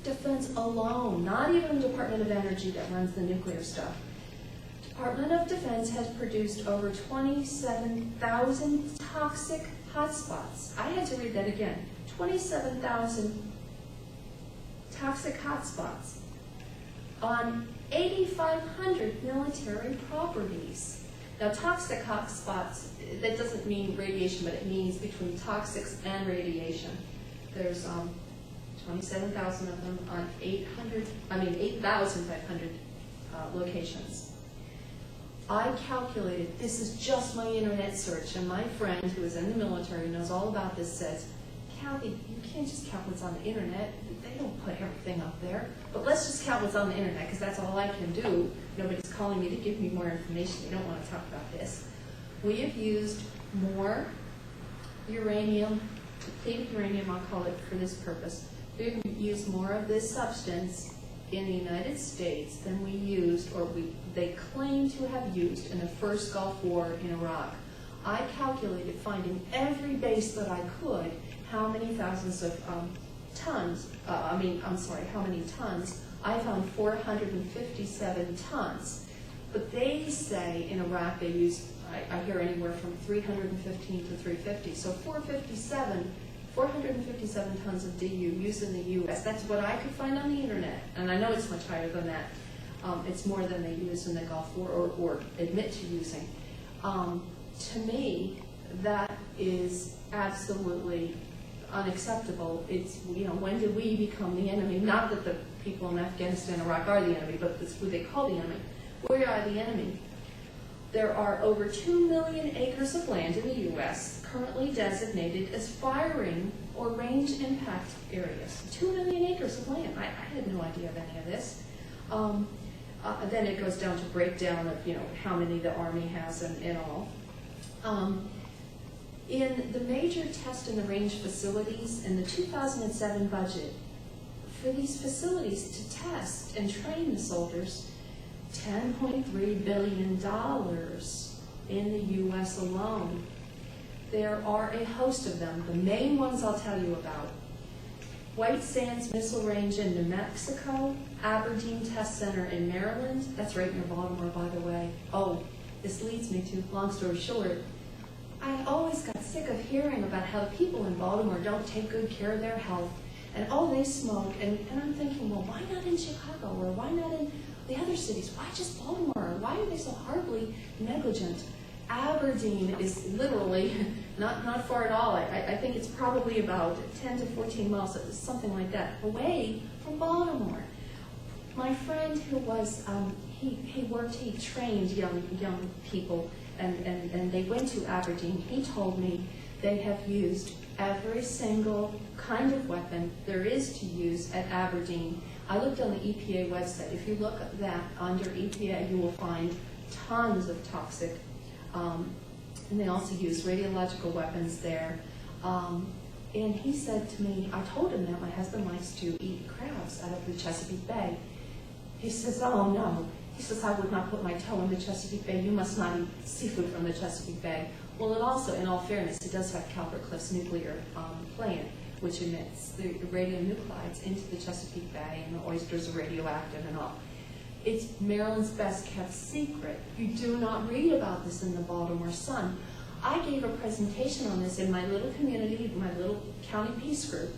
Defense alone, not even the Department of Energy that runs the nuclear stuff. Department of Defense has produced over 27,000 toxic hotspots. I had to read that again. 27,000 toxic hotspots on 8,500 military properties. Now, toxic hotspots, that doesn't mean radiation, but it means between toxics and radiation. There's 27,000 of them on 8,500 locations. I calculated, this is just my internet search, and my friend who is in the military knows all about this says, Kathy, you can't just count what's on the internet. They don't put everything up there. But let's just count what's on the internet, because that's all I can do. Nobody's calling me to give me more information. They don't want to talk about this. We have used more uranium, depleted uranium, I'll call it for this purpose. We've used more of this substance in the United States than we used, or they claim to have used in the first Gulf War in Iraq. I calculated, finding every base that I could, how many thousands of tons, how many tons. I found 457 tons. But they say in Iraq they use, I hear anywhere from 315 to 350. So 457 tons of DU used in the U.S. That's what I could find on the internet. And I know it's much higher than that. It's more than they use in the Gulf War or admit to using. To me, that is absolutely unacceptable. It's, when did we become the enemy? Not that the people in Afghanistan, Iraq are the enemy, but it's who they call the enemy. We are the enemy. There are over 2 million acres of land in the U.S. currently designated as firing or range impact areas. 2 million acres of land. I had no idea of any of this. Then it goes down to breakdown of how many the Army has and all. In the major test and the range facilities in the 2007 budget, for these facilities to test and train the soldiers, $10.3 billion in the U.S. alone. There are a host of them. The main ones I'll tell you about. White Sands Missile Range in New Mexico, Aberdeen Test Center in Maryland. That's right near Baltimore, by the way. Oh, this leads me to, long story short, I always got sick of hearing about how the people in Baltimore don't take good care of their health, and they smoke, and I'm thinking, well, why not in Chicago, or why not in the other cities? Why just Baltimore? Why are they so horribly negligent? Aberdeen is literally not far at all. I think it's probably about 10 to 14 miles, something like that, away from Baltimore. My friend who was, he trained young people, and they went to Aberdeen. He told me they have used every single kind of weapon there is to use at Aberdeen. I looked on the EPA website. If you look at that under EPA, you will find tons of toxic, and they also use radiological weapons there. And he said to me, I told him that my husband likes to eat crabs out of the Chesapeake Bay. He says, oh no. He says, I would not put my toe in the Chesapeake Bay. You must not eat seafood from the Chesapeake Bay. Well, it also, in all fairness, it does have Calvert Cliffs nuclear plant, which emits the radionuclides into the Chesapeake Bay, and the oysters are radioactive and all. It's Maryland's best kept secret. You do not read about this in the Baltimore Sun. I gave a presentation on this in my little community, my little county peace group,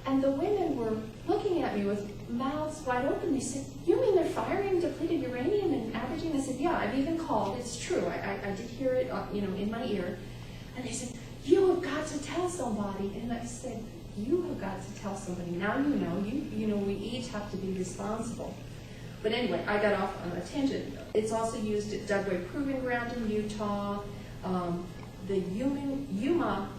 and the women were looking at me with mouths wide open. They said, you mean they're firing depleted uranium in Aberdeen? I said, yeah, I've even called. It's true. I did hear it in my ear. And they said, you have got to tell somebody. And I said, you have got to tell somebody. Now you know we each have to be responsible. But anyway, I got off on a tangent. It's also used at Dugway Proving Ground in Utah, the Yuma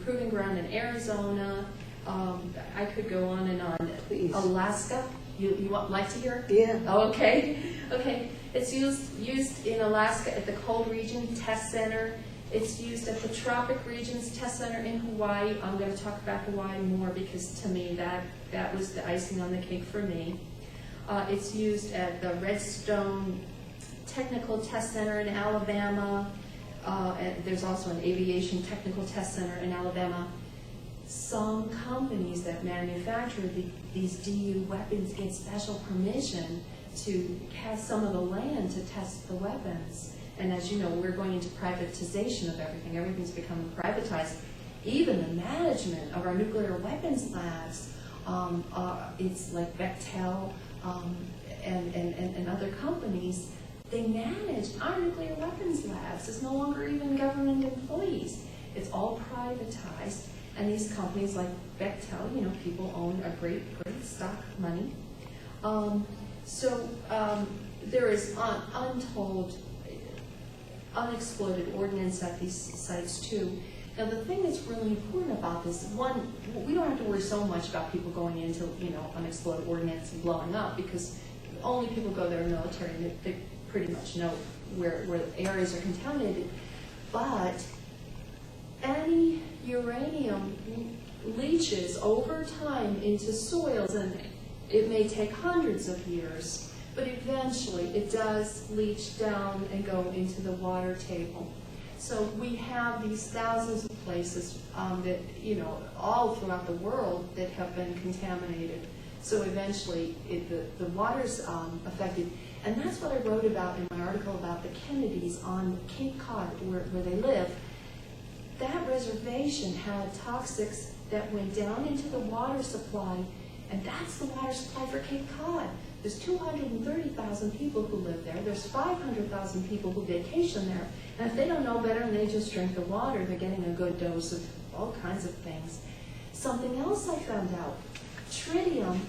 Proving Ground in Arizona. I could go on and on. Please. Alaska. You like to hear? Yeah. Oh, okay. Okay. It's used in Alaska at the Cold Region Test Center. It's used at the Tropic Regions Test Center in Hawaii. I'm going to talk about Hawaii more because to me that was the icing on the cake for me. It's used at the Redstone Technical Test Center in Alabama. And there's also an Aviation Technical Test Center in Alabama. some companies that manufacture these DU weapons get special permission to have some of the land to test the weapons. And as you know, we're going into privatization of everything. Everything's becoming privatized. Even the management of our nuclear weapons labs, it's like Bechtel and other companies, they manage our nuclear weapons labs. It's no longer even government employees. It's all privatized. And these companies like Bechtel, you know, people own a great stock of money. There is untold, unexploded ordnance at these sites too. Now the thing that's really important about this, one, we don't have to worry so much about people going into, you know, unexploded ordnance and blowing up, because only people go there in the military and they pretty much know where the areas are contaminated. But any uranium leaches over time into soils, and it may take hundreds of years, but eventually it does leach down and go into the water table. So we have these thousands of places that, you know, all throughout the world that have been contaminated. So eventually the water's affected. And that's what I wrote about in my article about the Kennedys on Cape Cod, where they live. That reservation had toxics that went down into the water supply, and that's the water supply for Cape Cod. There's 230,000 people who live there. There's 500,000 people who vacation there. And if they don't know better and they just drink the water, they're getting a good dose of all kinds of things. Something else I found out, tritium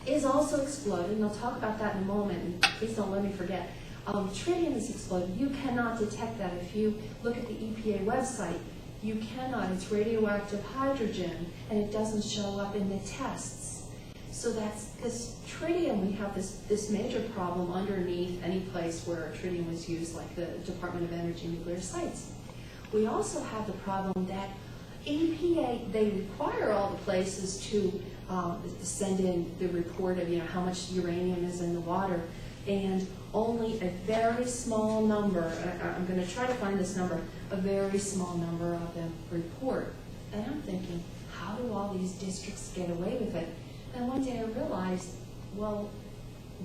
is also exploded, and I'll talk about that in a moment, and please don't let me forget. Tritium is exploded. You cannot detect that. If you look at the EPA website, you cannot. It's radioactive hydrogen, and it doesn't show up in the tests. So that's this tritium. We have this major problem underneath any place where tritium is used, like the Department of Energy nuclear sites. We also have the problem that EPA, they require all the places to send in the report of, you know, how much uranium is in the water, and only a very small number, I'm going to try to find this number, a very small number of them report. And I'm thinking, how do all these districts get away with it? And one day I realized, well,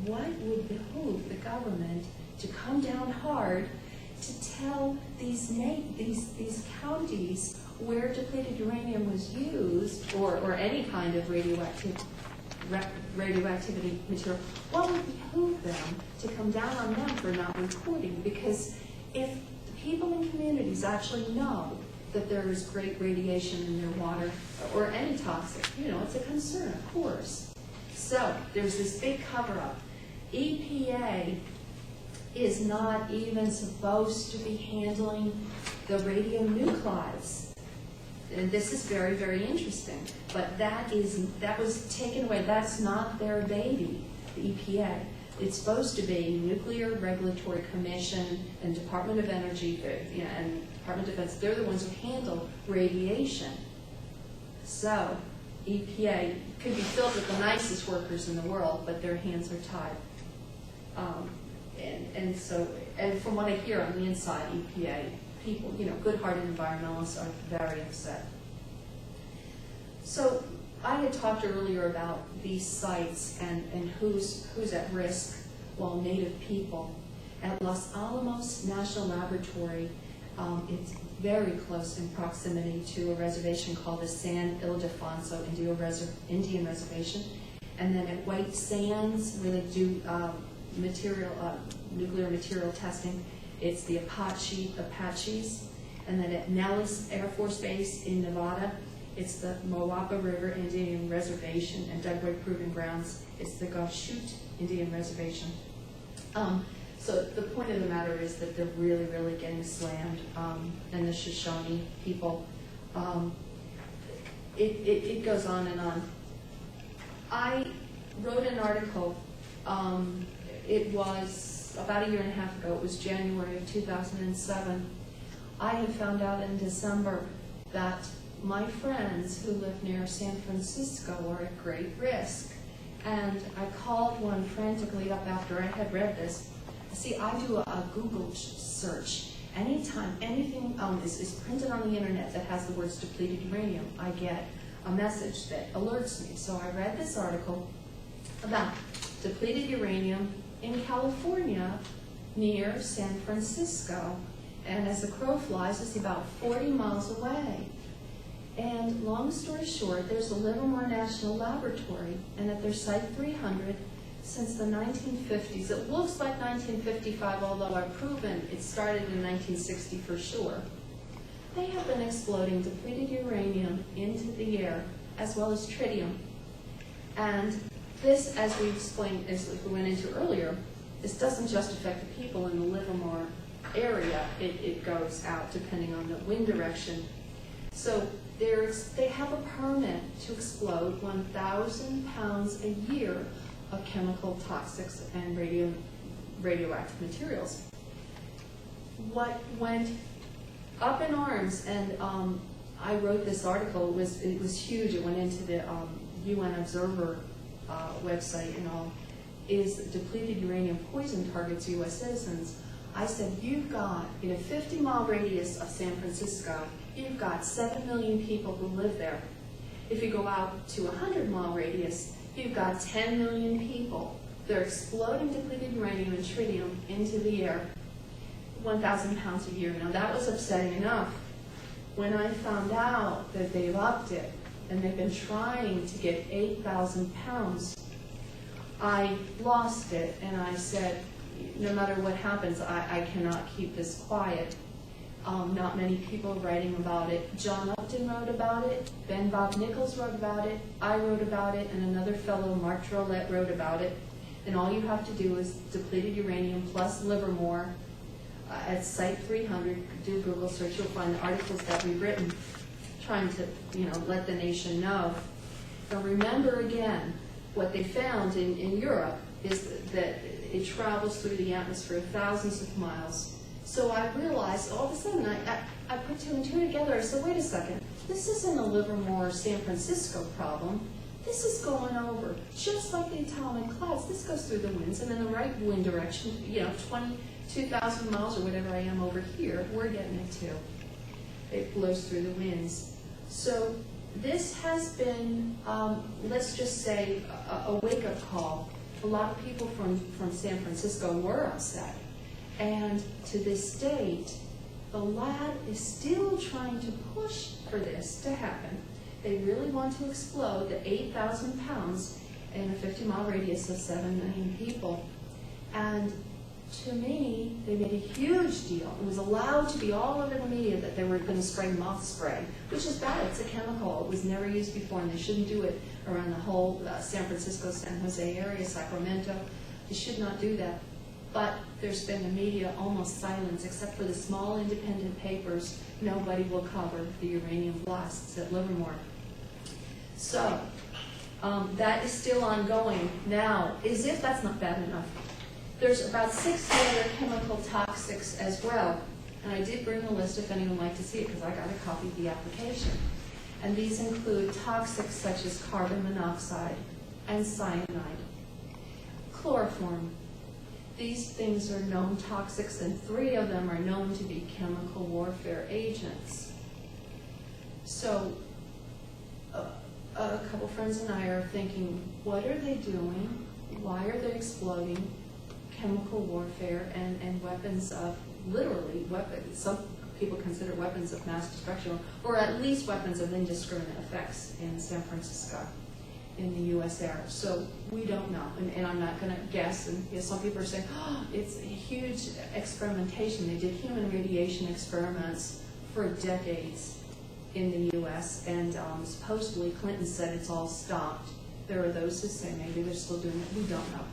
what would behoove the government to come down hard to tell these counties where depleted uranium was used, or any kind of radioactivity material? What would behoove them to come down on them for not reporting? Because if people in communities actually know that there is great radiation in their water, or any toxic, you know, it's a concern, of course. So there's this big cover-up. EPA is not even supposed to be handling the radionuclides. And this is very, very interesting. But that was taken away. That's not their baby, the EPA. It's supposed to be Nuclear Regulatory Commission and Department of Energy, and Department of Defense. They're the ones who handle radiation. So EPA could be filled with the nicest workers in the world, but their hands are tied. And from what I hear on the inside, EPA people, you know, good-hearted environmentalists are very upset. So I had talked earlier about these sites and who's at risk. Well, Native people. At Los Alamos National Laboratory, it's very close in proximity to a reservation called the San Ildefonso Indian Reservation. And then at White Sands, where they do nuclear material testing, it's the Apaches. And then at Nellis Air Force Base in Nevada, it's the Moapa River Indian Reservation, and Dugway Proving Grounds, it's the Gauchute Indian Reservation. So the point of the matter is that they're really, really getting slammed, and the Shoshone people. It goes on and on. I wrote an article, it was about a year and a half ago, it was January of 2007. I had found out in December that my friends who live near San Francisco are at great risk. And I called one frantically up after I had read this. See, I do a Google search, anytime anything is printed on the internet that has the words depleted uranium, I get a message that alerts me. So I read this article about depleted uranium in California near San Francisco. And as the crow flies, it's about 40 miles away. And long story short, there's a Livermore National Laboratory, and at their Site 300, since the 1950s, it looks like 1955, although I've proven it started in 1960 for sure, they have been exploding depleted uranium into the air, as well as tritium. And this, as we explained, as we went into earlier, this doesn't just affect the people in the Livermore area, it goes out depending on the wind direction. So they have a permit to explode 1,000 pounds a year of chemical toxics and radioactive materials. What went up in arms, and I wrote this article, it was huge, it went into the UN Observer website and all, is depleted uranium poison targets U.S. citizens. I said, you've got, in a 50-mile radius of San Francisco, you've got 7 million people who live there. If you go out to a 100-mile radius, you've got 10 million people. They're exploding depleted uranium and tritium into the air, 1,000 pounds a year. Now that was upsetting enough. When I found out that they've upped it, and they've been trying to get 8,000 pounds, I lost it, and I said, no matter what happens, I cannot keep this quiet. Not many people are writing about it. John Upton wrote about it, Bob Nichols wrote about it, I wrote about it, and another fellow, Mark Drolet, wrote about it. And all you have to do is depleted uranium plus Livermore at Site 300, do Google search, you'll find the articles that we've written trying to let the nation know. Now remember again, what they found in Europe is that it travels through the atmosphere thousands of miles. So I realized, all of a sudden, I put two and two together. I said, wait a second, this isn't a Livermore, San Francisco problem. This is going over, just like the atomic clouds. This goes through the winds, and in the right wind direction, 22,000 miles or whatever I am over here, we're getting it too. It blows through the winds. So this has been, let's just say, a wake-up call. A lot of people from San Francisco were upset. And to this date, the lab is still trying to push for this to happen. They really want to explode the 8,000 pounds in a 50-mile radius of 7 million people. And to me, they made a huge deal. It was allowed to be all over the media that they were going to spray moth spray, which is bad. It's a chemical. It was never used before, and they shouldn't do it around the whole San Francisco, San Jose area, Sacramento. They should not do that. But there's been the media almost silence, except for the small independent papers. Nobody will cover the uranium blasts at Livermore. So that is still ongoing now, as if that's not bad enough. There's about 6 other chemical toxics as well. And I did bring a list if anyone would like to see it, because I got a copy of the application. And these include toxics such as carbon monoxide and cyanide, chloroform. These things are known toxics, and 3 of them are known to be chemical warfare agents. So a couple friends and I are thinking, what are they doing? Why are they exploding chemical warfare and weapons of, literally weapons, some people consider weapons of mass destruction, or at least weapons of indiscriminate effects in San Francisco, in the U.S. air. So we don't know, and I'm not going to guess. And some people are saying, oh, it's a huge experimentation. They did human radiation experiments for decades in the U.S., and supposedly Clinton said it's all stopped. There are those who say maybe they're still doing it. We don't know.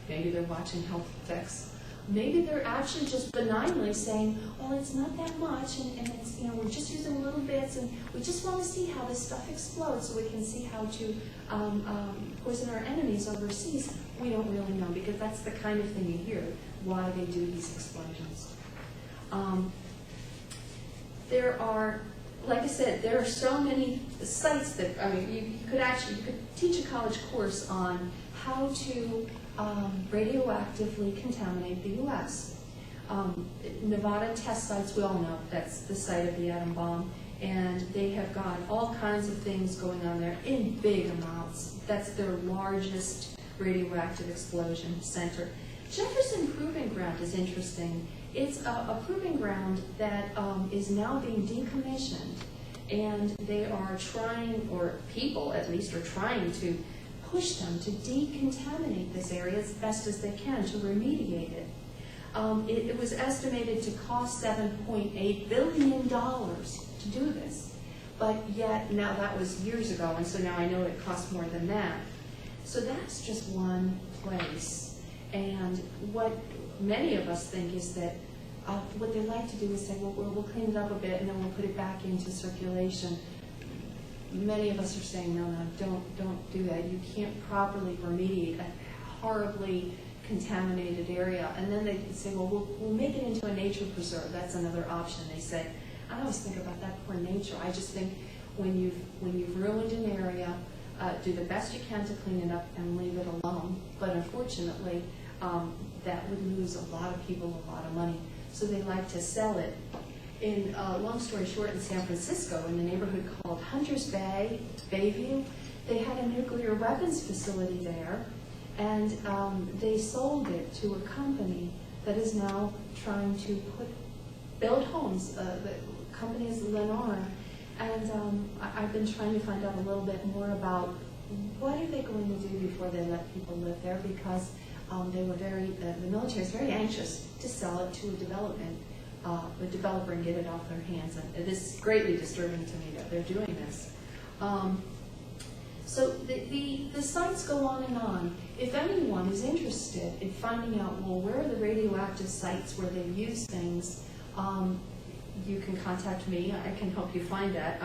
Maybe they're watching health effects. Maybe they're actually just benignly saying, well, it's not that much, and it's, we're just using little bits, and we just want to see how this stuff explodes so we can see how to poison our enemies overseas. We don't really know, because that's the kind of thing you hear, why they do these explosions. There are, like I said, there are so many sites that, you could teach a college course on how to radioactively contaminate the U.S. Nevada test sites, we all know that's the site of the atom bomb, and they have got all kinds of things going on there in big amounts. That's their largest radioactive explosion center. Jefferson Proving Ground is interesting. It's a proving ground that is now being decommissioned, and they are trying, or people at least are trying to push them to decontaminate this area as best as they can, to remediate it. It was estimated to cost $7.8 billion to do this, but yet now that was years ago, and so now I know it costs more than that. So that's just one place, and what many of us think is that what they like to do is say, well, we'll clean it up a bit and then we'll put it back into circulation. Many of us are saying, no, don't do that. You can't properly remediate a horribly contaminated area. And then they say, well, we'll make it into a nature preserve. That's another option. They say, I always think about that poor nature. I just think when you've ruined an area, do the best you can to clean it up and leave it alone. But unfortunately, that would lose a lot of people a lot of money. So they like to sell it. In long story short, in San Francisco, in the neighborhood called Hunters Bay, Bayview, they had a nuclear weapons facility there, and they sold it to a company that is now trying to build homes. The company is Lennar, and I've been trying to find out a little bit more about what are they going to do before they let people live there, because the military is very anxious to sell it to a developer and get it off their hands. And it is greatly disturbing to me that they're doing this. So the sites go on and on. If anyone is interested in finding out, well, where are the radioactive sites where they've used things, you can contact me. I can help you find that.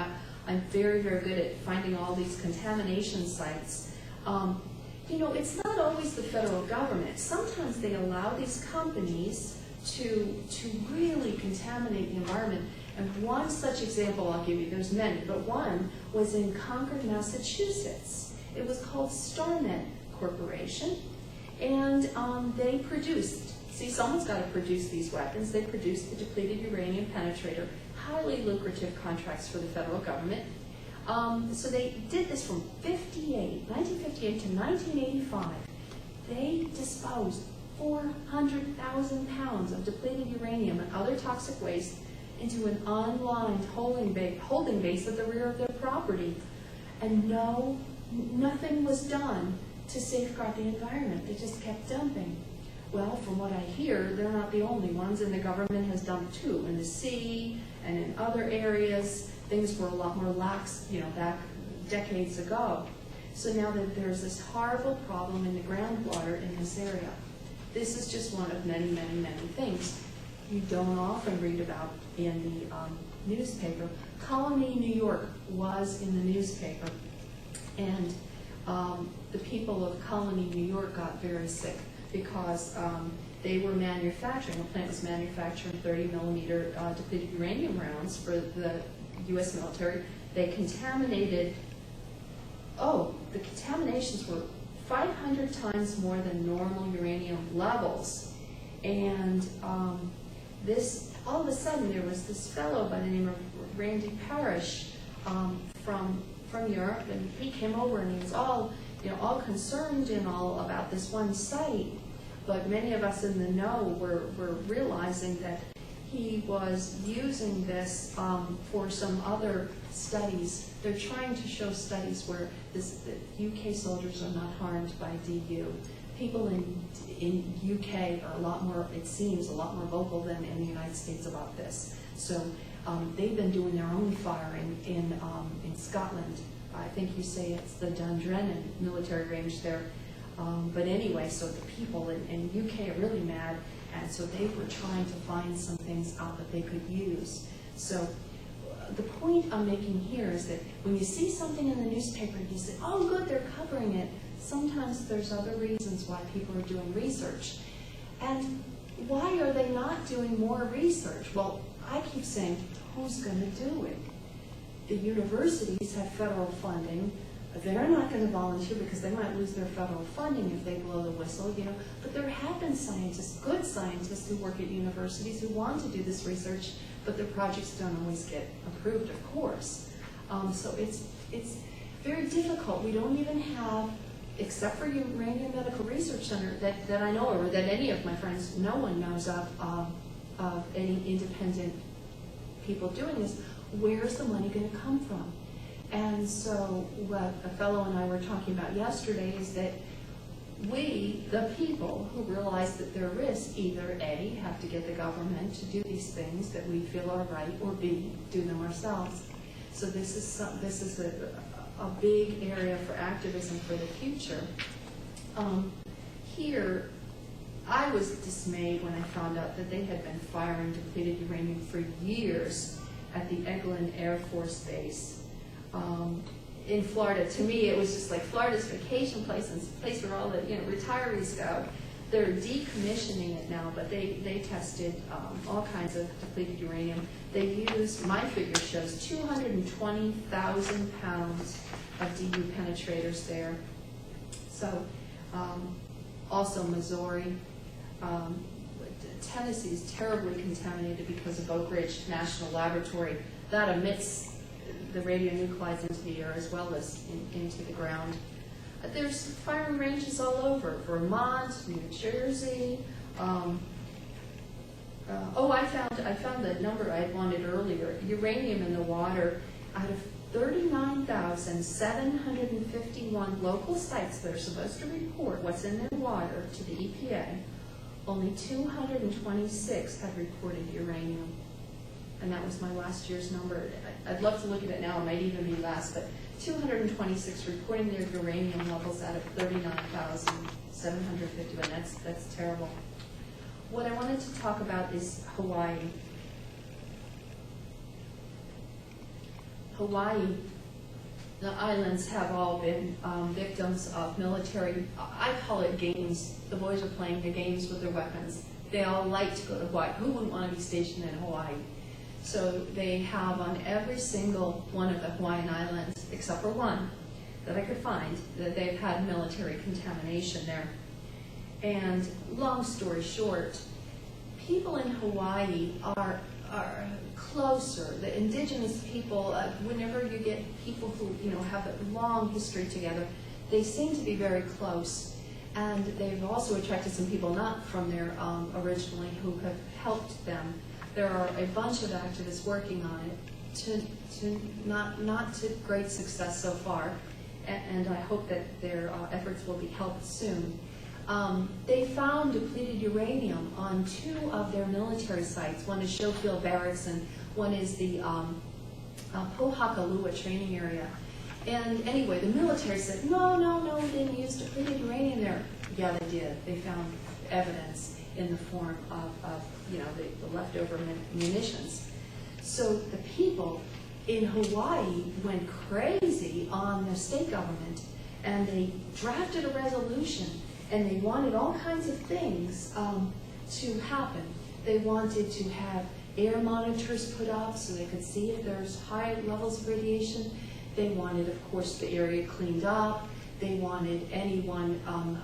I'm very, very good at finding all these contamination sites. It's not always the federal government. Sometimes they allow these companies to really contaminate the environment. And one such example I'll give you, there's many, but one was in Concord, Massachusetts. It was called StarMed Corporation, and they produced, someone's got to produce these weapons. They produced the depleted uranium penetrator, highly lucrative contracts for the federal government. So they did this from 1958 to 1985. They disposed 400,000 pounds of depleted uranium and other toxic waste into an unlined holding base at the rear of their property. And nothing was done to safeguard the environment. They just kept dumping. Well, from what I hear, they're not the only ones, and the government has dumped too, in the sea and in other areas. Things were a lot more lax, back decades ago. So now that there's this horrible problem in the groundwater in this area. This is just one of many, many, many things you don't often read about in the newspaper. Colony, New York was in the newspaper, and the people of Colony, New York got very sick because they were manufacturing, the plant was manufacturing 30-millimeter depleted uranium rounds for the U.S. military. They contaminated, the contaminations were 500 times more than normal uranium levels. And all of a sudden there was this fellow by the name of Randy Parrish from Europe, and he came over and he was all concerned and all about this one site. But many of us in the know were realizing that he was using this for some other studies. They're trying to show studies where the UK soldiers are not harmed by DU. People in UK are a lot more, it seems, a lot more vocal than in the United States about this. So they've been doing their own firing in Scotland. I think you say it's the Dundrennan military range there. But anyway, so the people in UK are really mad, and so they were trying to find some things out that they could use. So the point I'm making here is that when you see something in the newspaper, you say, oh good, they're covering it. Sometimes there's other reasons why people are doing research. And why are they not doing more research? Well, I keep saying, who's going to do it? The universities have federal funding. they're not going to volunteer because they might lose their federal funding if they blow the whistle, you know. But there have been scientists, good scientists, who work at universities who want to do this research, but their projects don't always get approved, of course. So it's very difficult. We don't even have, except for Uranium Medical Research Center that I know of, or that any of my friends, no one knows of any independent people doing this. Where's the money going to come from? And so what a fellow and I were talking about yesterday is that we, the people who realize that there are risks, either A, have to get the government to do these things that we feel are right, or B, do them ourselves. So this is a big area for activism for the future. Here, I was dismayed when I found out that they had been firing depleted uranium for years at the Eglin Air Force Base. In Florida. To me, it was just like Florida's vacation place and a place where all the retirees go. They're decommissioning it now, but they tested all kinds of depleted uranium. They used, my figure shows, 220,000 pounds of DU penetrators there. So, also Missouri. Tennessee is terribly contaminated because of Oak Ridge National Laboratory. That emits the radionuclides into the air as well as into the ground. There's firing ranges all over, Vermont, New Jersey. I found the number I wanted earlier. Uranium in the water, out of 39,751 local sites that are supposed to report what's in their water to the EPA, only 226 have reported uranium. And that was my last year's number. I'd love to look at it now, it might even be less, but 226 reporting their uranium levels out of 39,751. That's terrible. What I wanted to talk about is Hawaii. Hawaii, the islands have all been victims of military, I call it games. The boys are playing the games with their weapons. They all like to go to Hawaii. Who wouldn't want to be stationed in Hawaii? So they have on every single one of the Hawaiian islands, except for one that I could find, that they've had military contamination there. And long story short, people in Hawaii are closer. The indigenous people, whenever you get people who have a long history together, they seem to be very close. And they've also attracted some people not from there originally who have helped them. There are a bunch of activists working on it, not to great success so far, and I hope that their efforts will be helped soon. They found depleted uranium on 2 of their military sites. One is Schofield Barracks, and one is the Pohakalua training area. And anyway, the military said, no, we didn't use depleted uranium there. Yeah, they did. They found evidence in the form of the leftover munitions. So the people in Hawaii went crazy on the state government, and they drafted a resolution, and they wanted all kinds of things to happen. They wanted to have air monitors put up so they could see if there's high levels of radiation. They wanted, of course, the area cleaned up. They wanted anyone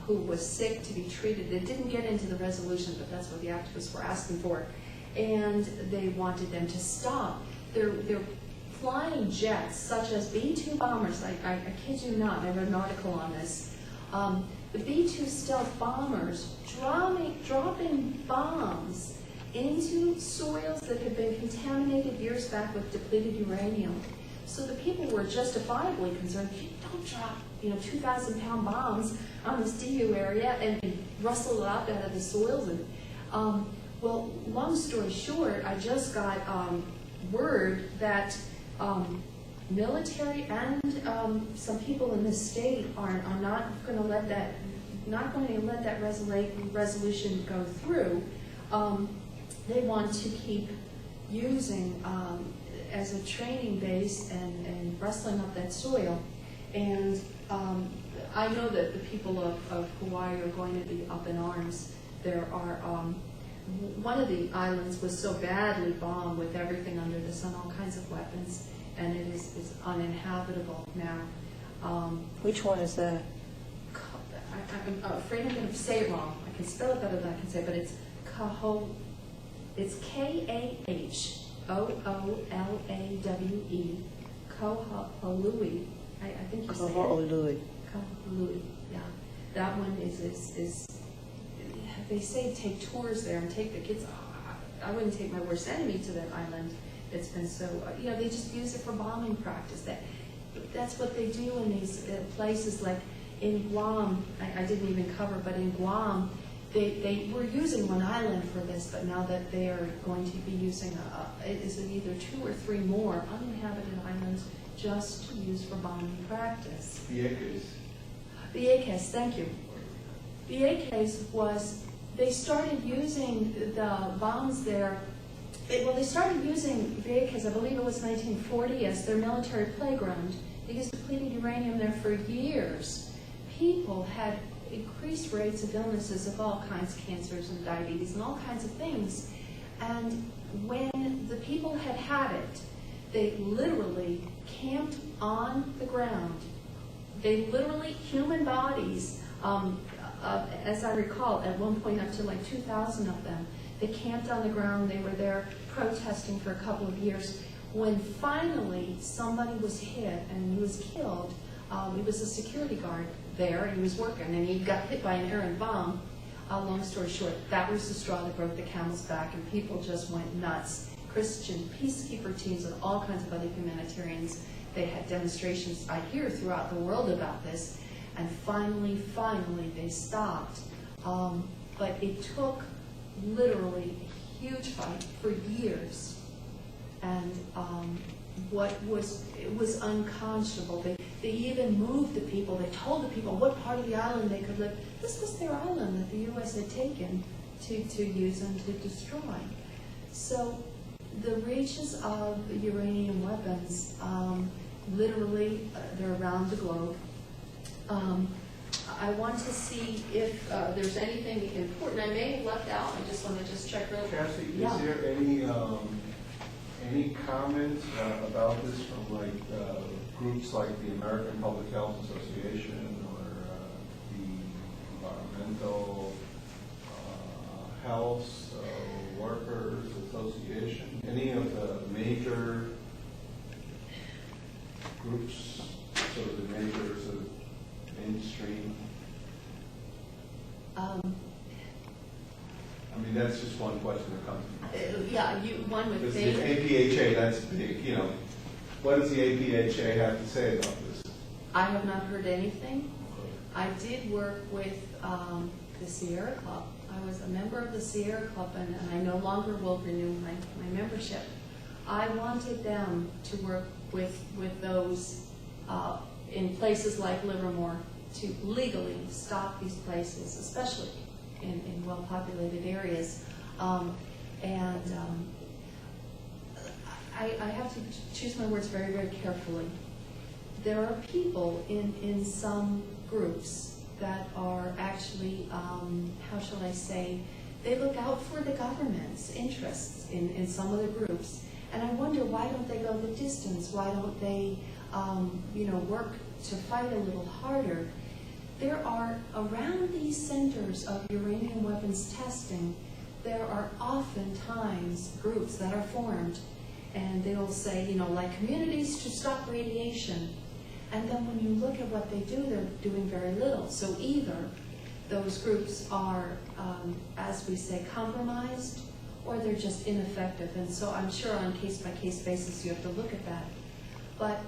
who was sick to be treated. They didn't get into the resolution, but that's what the activists were asking for. And they wanted them to stop. They're flying jets, such as B-2 bombers. I kid you not, I read an article on this. The B-2 stealth bombers dropping bombs into soils that had been contaminated years back with depleted uranium. So the people were justifiably concerned. You don't drop 2,000-pound bombs on this DU area and rustle it up out of the soils. And well, long story short, I just got word that military and some people in the state are not going to let that resolution go through. They want to keep using as a training base and rustling up that soil. And I know that the people of Hawaii are going to be up in arms. There are, one of the islands was so badly bombed with everything under the sun, all kinds of weapons, and it is uninhabitable now. Which one is that? I'm afraid I'm going to say it wrong. I can spell it better than I can say, but it's it's K-A-H-O-O-L-A-W-E, Kahului. I think you say it. Kahului. Kahului, yeah. That one is, they say take tours there and take the kids. I wouldn't take my worst enemy to that island. It's been so, they just use it for bombing practice. That's what they do in these places like in Guam. I didn't even cover, but in Guam, they were using one island for this, but now that they are going to be using, is it either 2 or 3 more uninhabited islands just to use for bombing practice. Vieques, thank you. Vieques they started using the bombs there. They started using Vieques, I believe it was 1940, as their military playground. They used depleted uranium there for years. People had increased rates of illnesses of all kinds, cancers and diabetes and all kinds of things. And when the people had it, they literally camped on the ground. They literally, human bodies, as I recall, at one point up to like 2,000 of them, they camped on the ground. They were there protesting for a couple of years. When finally somebody was hit and he was killed, he was a security guard there, and he was working, and he got hit by an errant bomb. Long story short, that was the straw that broke the camel's back, and people just went nuts. Christian peacekeeper teams and all kinds of other humanitarians, they had demonstrations, I hear, throughout the world about this, and finally they stopped. But it took literally a huge fight for years, and it was unconscionable. They even moved the people. They told the people what part of the island they could live. This was their island that the U.S. had taken to use and to destroy. So the reaches of uranium weapons, literally, they're around the globe. I want to see if there's anything important I may have left out. I just want to check real quick. Cassie, is there any comments about this from groups like the American Public Health Association or the Environmental Health Workers Association? Any of the major groups, sort of the major sort of mainstream? I mean, that's just one question that comes to mind. One would Because think. the APHA, that's big, What does the APHA have to say about this? I have not heard anything. I did work with the Sierra Club. I was a member of the Sierra Club, and I no longer will renew my membership. I wanted them to work with those in places like Livermore to legally stop these places, especially in well-populated areas. I have to choose my words very, very carefully. There are people in some groups that are actually, how shall I say, they look out for the government's interests in some of the groups. And I wonder, why don't they go the distance? Why don't they, work to fight a little harder? There are, around these centers of uranium weapons testing, there are oftentimes groups that are formed, and they'll say, like communities to stop radiation. And then when you look at what they do, they're doing very little. So either those groups are, as we say, compromised, or they're just ineffective. And so I'm sure on a case-by-case basis you have to look at that. But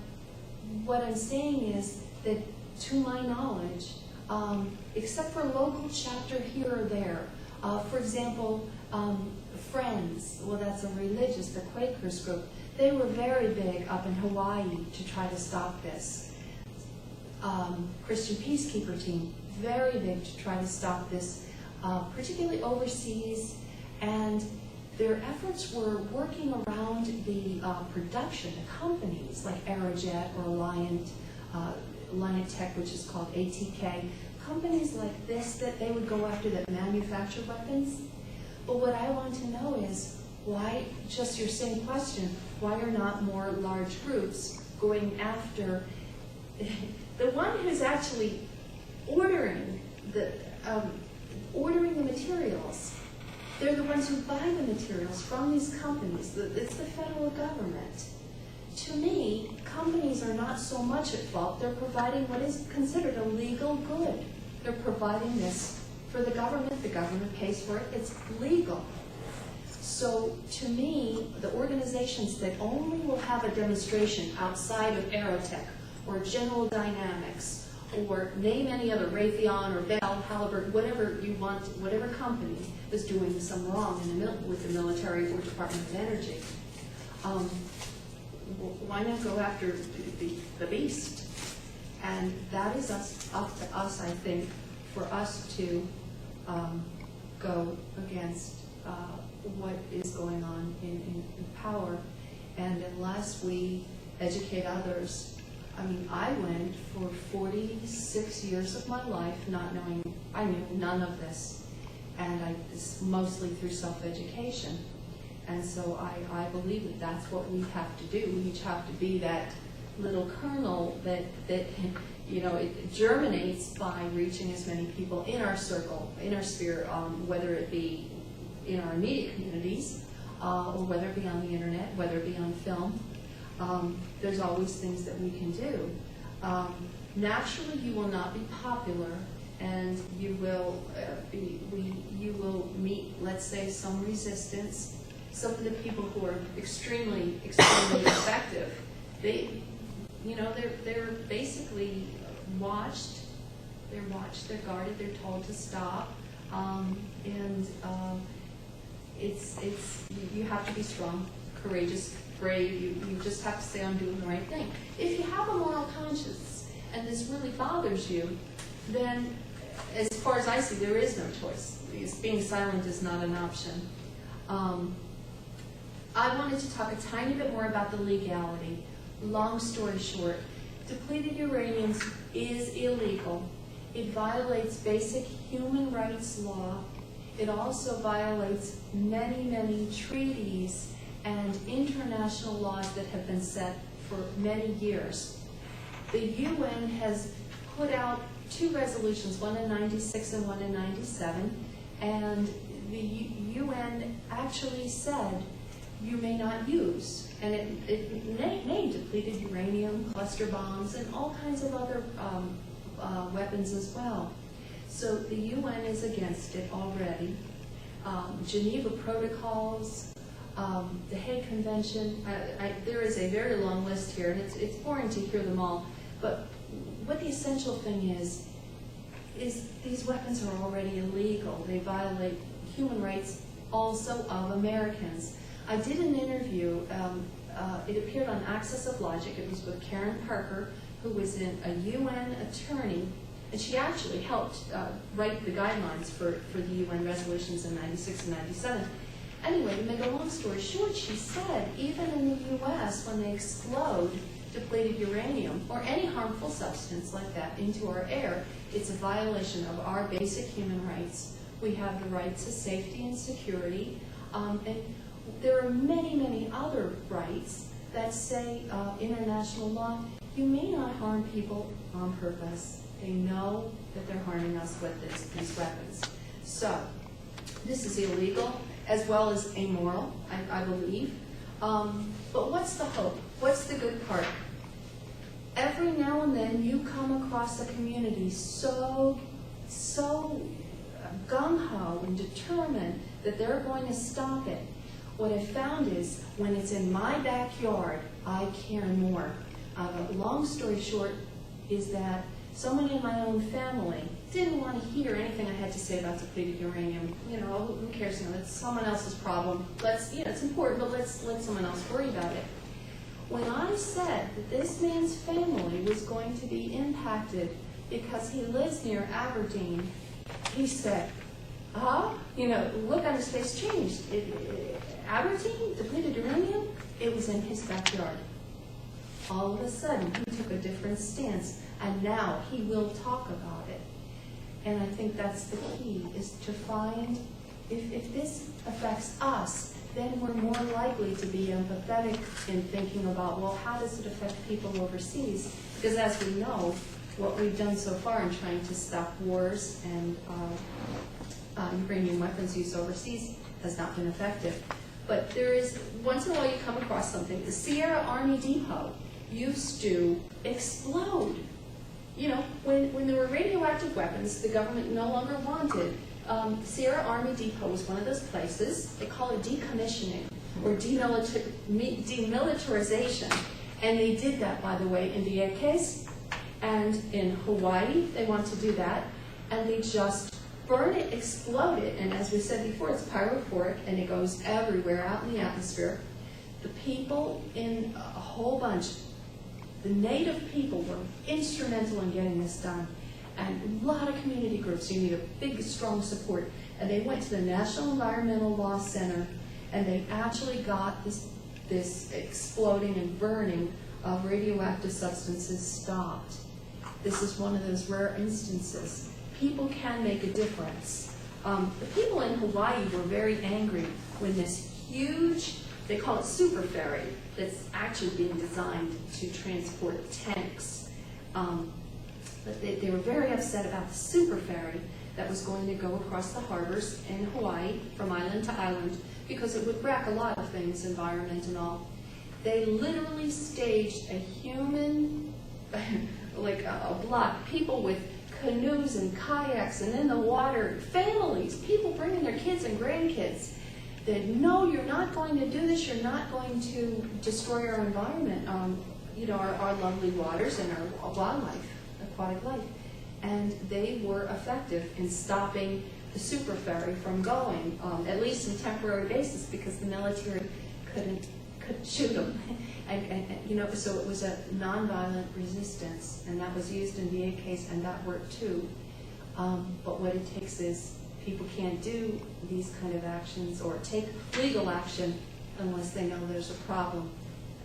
what I'm saying is that, to my knowledge, except for a local chapter here or there, for example, Friends, well, that's a religious, the Quakers group, they were very big up in Hawaii to try to stop this. Christian peacekeeper team, very big to try to stop this, particularly overseas, and their efforts were working around the production, the companies like Aerojet or Alliant Tech, which is called ATK, companies like this that they would go after that manufacture weapons. But what I want to know is, why, just your same question, why are not more large groups going after the one who's actually ordering the materials. They're the ones who buy the materials from these companies. It's the federal government. To me, companies are not so much at fault. They're providing what is considered a legal good. They're providing this for the government. The government pays for it. It's legal. So to me, the organizations that only will have a demonstration outside of Aerotech or General Dynamics or name any other, Raytheon or Bell, Halliburton, whatever you want, whatever company is doing some wrong with the military or Department of Energy, why not go after the beast? And that is up to us, I think, for us to go against what is going on in power. And unless we educate others, I mean, I went for 46 years of my life not knowing, I knew none of this. And it's mostly through self-education. And so I believe that that's what we have to do. We each have to be that little kernel that you know, it germinates by reaching as many people in our circle, in our sphere, whether it be in our immediate communities, or whether it be on the internet, whether it be on film. There's always things that we can do. Naturally, you will not be popular, and you will you will meet, let's say, some resistance. Some of the people who are extremely effective, they're basically watched. They're watched. They're guarded. They're told to stop, it's you have to be strong, courageous, brave. You just have to say, I'm doing the right thing. If you have a moral conscience and this really bothers you, then as far as I see, there is no choice. Because being silent is not an option. I wanted to talk a tiny bit more about the legality. Long story short, depleted uranium is illegal. It violates basic human rights law. It also violates many, many treaties and international laws that have been set for many years. The UN has put out 2 resolutions, one in '96 and one in '97, and the UN actually said you may not use, and it named depleted uranium, cluster bombs, and all kinds of other weapons as well. So the UN is against it already. Geneva Protocols, the Hague Convention, there is a very long list here, and it's boring to hear them all, but what the essential thing is these weapons are already illegal. They violate human rights also of Americans. I did an interview, it appeared on Axis of Logic. It was with Karen Parker, who was a UN attorney, and she actually helped write the guidelines for the UN resolutions in '96 and '97. Anyway, to make a long story short, she said even in the US, when they explode depleted uranium or any harmful substance like that into our air, it's a violation of our basic human rights. We have the right to safety and security, and there are many, many other rights that say international law, you may not harm people on purpose. They know that they're harming us with these weapons. So, this is illegal as well as amoral, I believe. But what's the hope? What's the good part? Every now and then you come across a community so gung-ho and determined that they're going to stop it. What I found is, when it's in my backyard, I care more. Long story short is that someone in my own family didn't want to hear anything I had to say about depleted uranium. You know, who cares? You know, it's someone else's problem. It's important, but let's let someone else worry about it. When I said that this man's family was going to be impacted because he lives near Aberdeen, he said, you know, look on his face changed. Aberdeen, depleted uranium, it was in his backyard. All of a sudden, he took a different stance, and now he will talk about it. And I think that's the key, is to find, if this affects us, then we're more likely to be empathetic in thinking about, well, how does it affect people overseas? Because as we know, what we've done so far in trying to stop wars and uranium weapons use overseas has not been effective. But there is, once in a while you come across something. The Sierra Army Depot used to explode. You know, when there were radioactive weapons the government no longer wanted, Sierra Army Depot was one of those places. They call it decommissioning or demilitarization. And they did that, by the way, in VAKs and in Hawaii. They want to do that. And they just burn it, explode it. And as we said before, it's pyrophoric and it goes everywhere out in the atmosphere. The people in a whole bunch, the native people were instrumental in getting this done. And a lot of community groups, you need a big, strong support. And they went to the National Environmental Law Center, and they actually got this exploding and burning of radioactive substances stopped. This is one of those rare instances. People can make a difference. The people in Hawaii were very angry when this huge, they call it super ferry, that's actually being designed to transport tanks. But they were very upset about the super ferry that was going to go across the harbors in Hawaii from island to island because it would wreck a lot of things, environment and all. They literally staged a human, like a block, people with canoes and kayaks and in the water, families, people bringing their kids and grandkids. That no, you're not going to do this, you're not going to destroy our environment, you know, our lovely waters and our wildlife, aquatic life. And they were effective in stopping the super ferry from going, at least on a temporary basis, because the military couldn't shoot them. And you know, so it was a nonviolent resistance, and that was used in VA case, and that worked too. But what it takes is people can't do these kind of actions or take legal action unless they know there's a problem.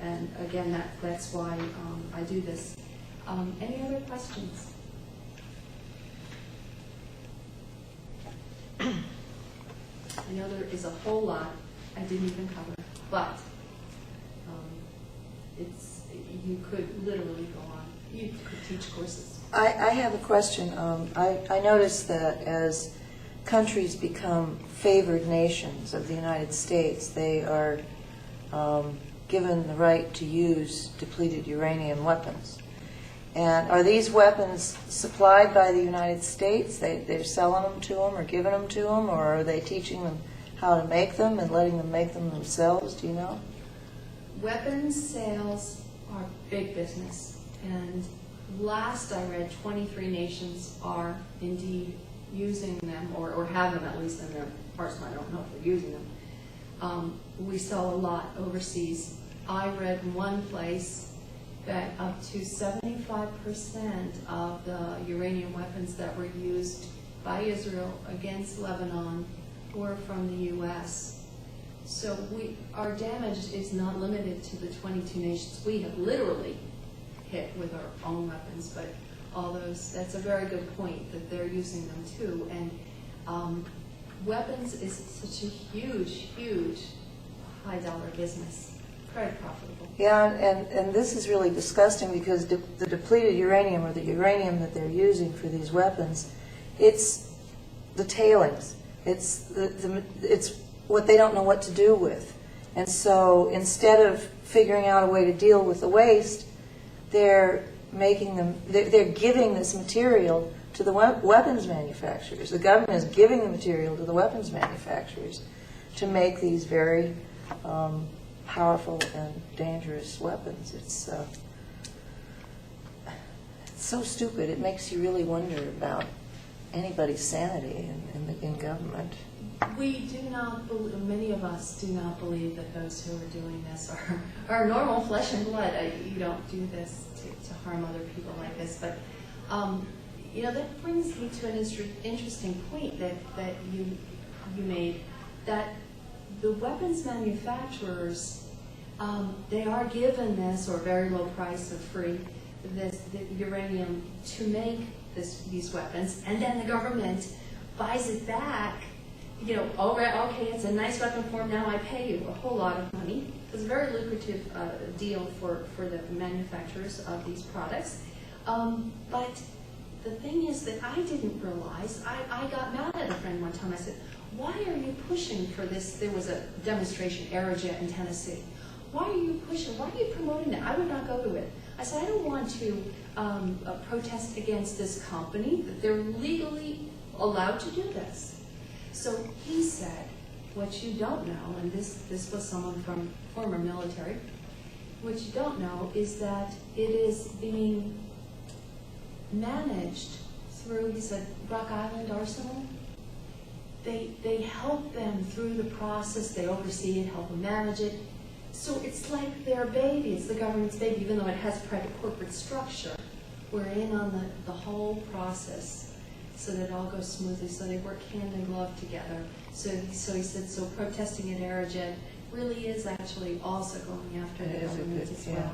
And again, that's why I do this. Any other questions? I know there is a whole lot I didn't even cover, but you could literally go on. You could teach courses. I have a question. I noticed that as countries become favored nations of the United States, they are given the right to use depleted uranium weapons. And are these weapons supplied by the United States? They're selling them to them or giving them to them, or are they teaching them how to make them and letting them make them themselves? Do you know? Weapons sales are big business. And last I read, 23 nations are indeed using them, or have them at least in their arsenal. I don't know if they're using them. We sell a lot overseas. I read in one place that up to 75% of the uranium weapons that were used by Israel against Lebanon were from the U.S. So our damage is not limited to the 22 nations we have literally hit with our own weapons, but all those, that's a very good point that they're using them too. And weapons is such a huge, huge high-dollar business. Very profitable. Yeah, and this is really disgusting because the depleted uranium, or the uranium that they're using for these weapons, it's the tailings. It's it's what they don't know what to do with. And so instead of figuring out a way to deal with the waste, they're giving this material to the weapons manufacturers. The government is giving the material to the weapons manufacturers to make these very powerful and dangerous weapons. It's so stupid. It makes you really wonder about anybody's sanity in government. We do not believe, many of us do not believe that those who are doing this are normal flesh and blood. You don't do this to harm other people like this. But you know, that brings me to an interesting point that you made, that the weapons manufacturers, they are given this, or very low price of free, the uranium to make these weapons, and then the government buys it back. You know, okay, it's a nice weapon form, now I pay you a whole lot of money. It's a very lucrative deal for the manufacturers of these products. But the thing is that I didn't realize, I got mad at a friend one time. I said, why are you pushing for this? There was a demonstration, Aerojet in Tennessee. Why are you pushing? Why are you promoting it? I would not go to it. I said, I don't want to protest against this company, that they're legally allowed to do this. So he said, what you don't know, and this was someone from former military, what you don't know is that it is being managed through, he said, Rock Island Arsenal. They help them through the process, they oversee it, help them manage it. So it's like their baby, it's the government's baby, even though it has private corporate structure. We're in on the whole process so that it all goes smoothly, so they work hand in glove together. So he said, so protesting at Aerojet really is actually also going after the government as well. Yeah.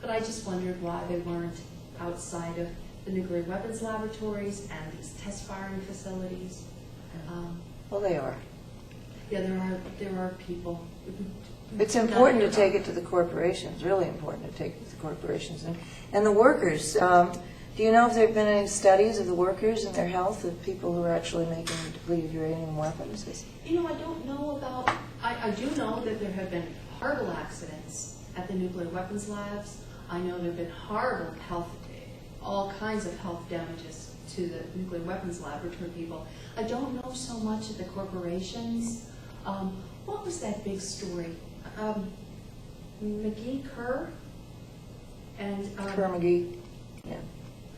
But I just wondered why they weren't outside of the nuclear weapons laboratories and these test firing facilities. Well, they are. Yeah, there are people. It's important to take it to the corporations, really important to take it to the corporations. And the workers, do you know if there have been any studies of the workers and their health, of people who are actually making depleted uranium weapons? You know, I don't know about, I do know that there have been horrible accidents at the nuclear weapons labs. I know there have been horrible health, all kinds of health damages to the nuclear weapons laboratory people. I don't know so much of the corporations. What was that big story? Kerr? And Kerr McGee, yeah.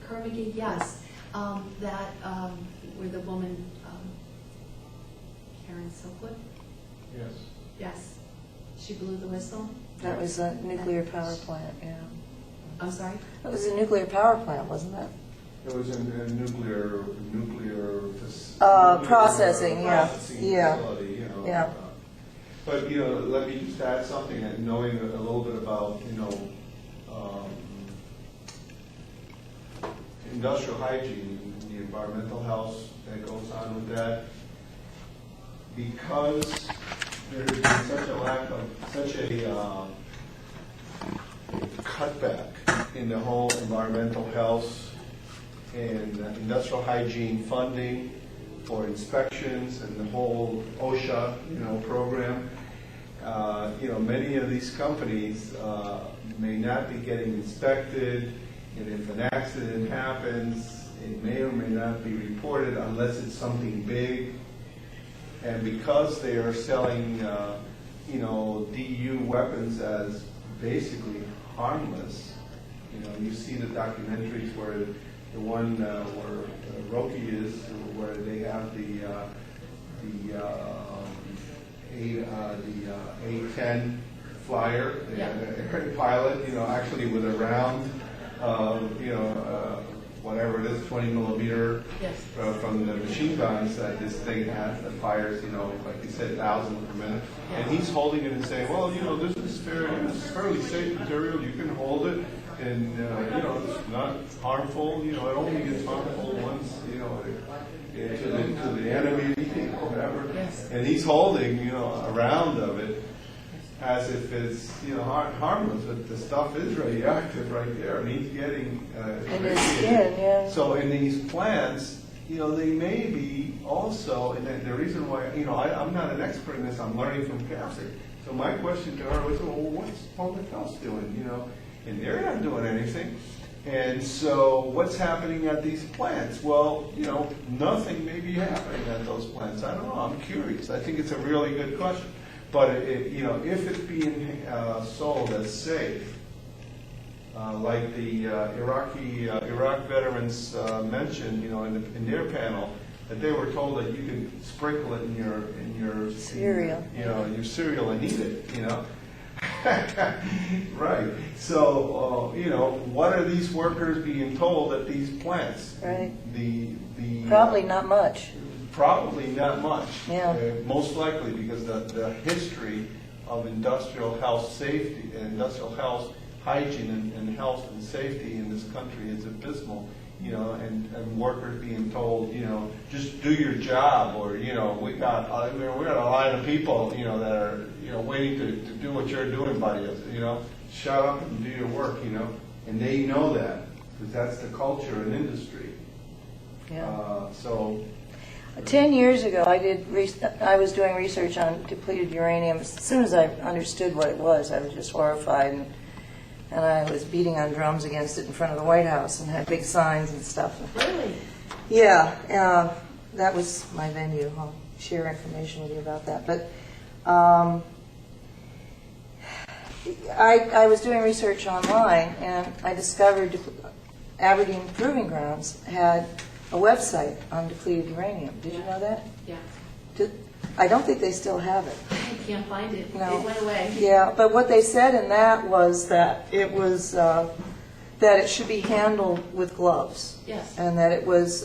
Kerr McGee, yes. Where the woman, Karen Silkwood? Yes. Yes. She blew the whistle? That was a nuclear power plant, yeah. I'm sorry? That was a nuclear power plant, wasn't it? It was in a nuclear processing, yeah. processing Yeah. facility, you know. Yeah. But, you know, let me just add something, and knowing a little bit about, you know, industrial hygiene, the environmental health that goes on with that, because there's been such a lack of, such a cutback in the whole environmental health and industrial hygiene funding for inspections and the whole OSHA, you know, program. You know, many of these companies may not be getting inspected, and if an accident happens, it may or may not be reported unless it's something big. And because they are selling, you know, DU weapons as basically harmless, you know, you see the documentaries where the one where Roki is, where they have the A-10 flyer, the pilot, you know, actually with a round, you know, whatever it is, 20 millimeter Yes. from the machine guns that this thing has that fires, you know, like you said, 1,000 per minute. And he's holding it and saying, well, you know, this is fairly safe material. You can hold it, and you know, it's not harmful. You know, it only gets harmful once, you know, to the enemy, you know, whatever. Yes. And he's holding, you know, a round of it as if it's, you know, harmless, but the stuff is radioactive right there, and he's getting In his skin, yeah. So in these plants, you know, they may be also, and the reason why, you know, I'm not an expert in this, I'm learning from Cassie. So my question to her was, well, what's public health doing, you know? And they're not doing anything. And so what's happening at these plants? Well, you know, nothing may be happening at those plants. I don't know, I'm curious. I think it's a really good question. But, you know, if it's being sold as safe, like the Iraq veterans mentioned, you know, in their panel, that they were told that you can sprinkle it in your Cereal. you know, your cereal and eat it, you know. Right. So, you know, what are these workers being told at these plants? Right. The Probably not much. Probably not much. Yeah. Most likely because the history of industrial health safety, industrial health hygiene and health and safety in this country is abysmal. You know, and workers being told, you know, just do your job, or, you know, we got a line of people, you know, that are, you know, waiting to do what you're doing, buddy. You know, shut up and do your work, you know, and they know that. because that's the culture and industry. Yeah. So 10 years ago, I was doing research on depleted uranium. As soon as I understood what it was, I was just horrified, and I was beating on drums against it in front of the White House and had big signs and stuff. Really? Yeah, that was my venue. I'll share information with you about that. But I was doing research online, and I discovered Aberdeen Proving Grounds had a website on depleted uranium. Did you know that? Yeah. I don't think they still have it. I can't find it. No. It went away. Yeah, but what they said in that was that it was that it should be handled with gloves. Yes. And that it was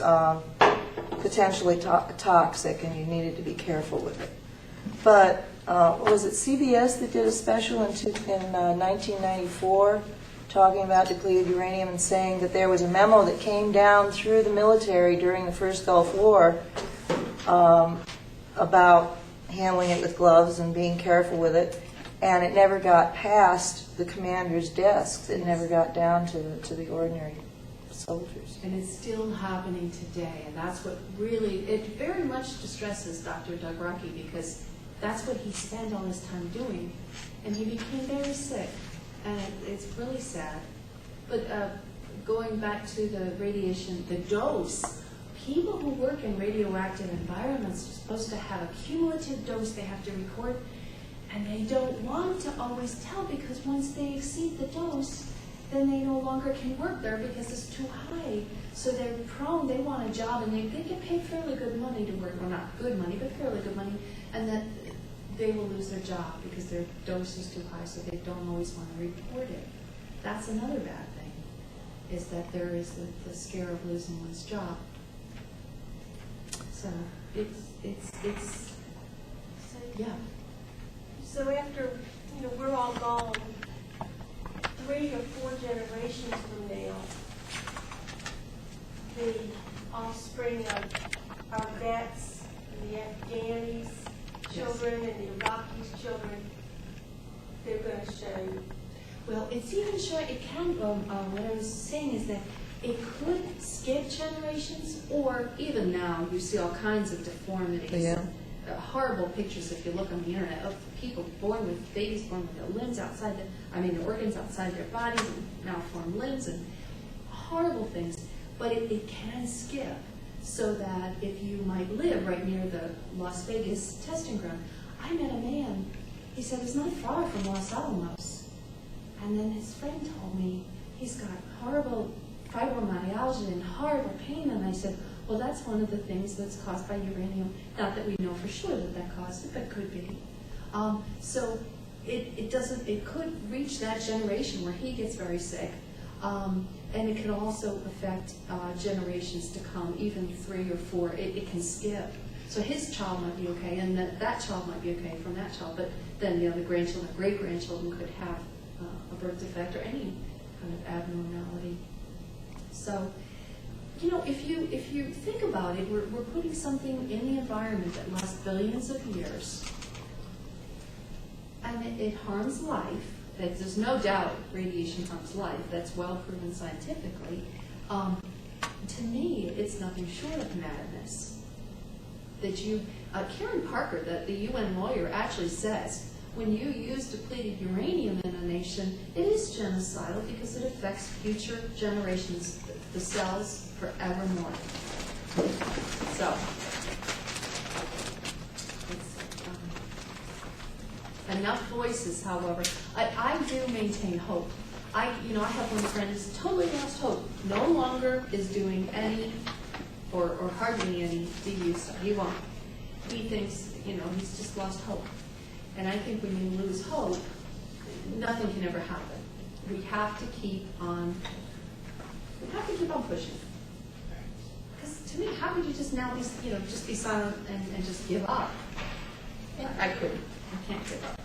potentially toxic, and you needed to be careful with it. But was it CBS that did a special in 1994 talking about depleted uranium and saying that there was a memo that came down through the military during the first Gulf War about handling it with gloves and being careful with it, and it never got past the commander's desks. It never got down to the ordinary soldiers. And it's still happening today, and that's what really, it very much distresses Dr. Doug Rockey, because that's what he spent all his time doing, and he became very sick, and it's really sad. But going back to the radiation, the dose, people who work in radioactive environments are supposed to have a cumulative dose they have to record, and they don't want to always tell, because once they exceed the dose, then they no longer can work there because it's too high. So they're prone, they want a job, and they get paid fairly good money to work, well, not good money, but fairly good money, and that they will lose their job because their dose is too high, so they don't always want to report it. That's another bad thing, is that there is the scare of losing one's job. So yeah. So after, we're all gone, 3 or 4 generations from now, the offspring of our vets, and the Afghanis' children, and the Iraqis' children, they're going to show. Well, it's even sure it can. What I was saying is that it could skip generations, or even now you see all kinds of deformities. Yeah. Horrible pictures if you look on the internet of people babies born with their limbs outside their organs outside their bodies, and malformed limbs, and horrible things. But it can skip, so that if you might live right near the Las Vegas testing ground. I met a man, he said it's not far from Los Alamos. And then his friend told me he's got horrible fibromyalgia and horrible pain. And I said, well, that's one of the things that's caused by uranium. Not that we know for sure that caused it, but could be. So it could reach that generation where he gets very sick. And it can also affect generations to come, even 3 or 4. It can skip. So his child might be okay, and that child might be okay from that child, but then the other grandchildren, great-grandchildren could have a birth defect or any kind of abnormality. So, if you think about it, we're putting something in the environment that lasts billions of years, and it harms life. There's no doubt radiation harms life. That's well proven scientifically. To me, it's nothing short of madness. Karen Parker, the UN lawyer, actually says, when you use depleted uranium in a nation, it is genocidal because it affects future generations, the cells, forevermore. So, enough voices, however. I do maintain hope. I have one friend who's totally lost hope. No longer is doing any, or hardly any DU stuff. He won't. He thinks, he's just lost hope. And I think when you lose hope, nothing can ever happen. We have to keep on pushing. Because to me, how could you just now be, just be silent and just give up? I couldn't. I can't give up.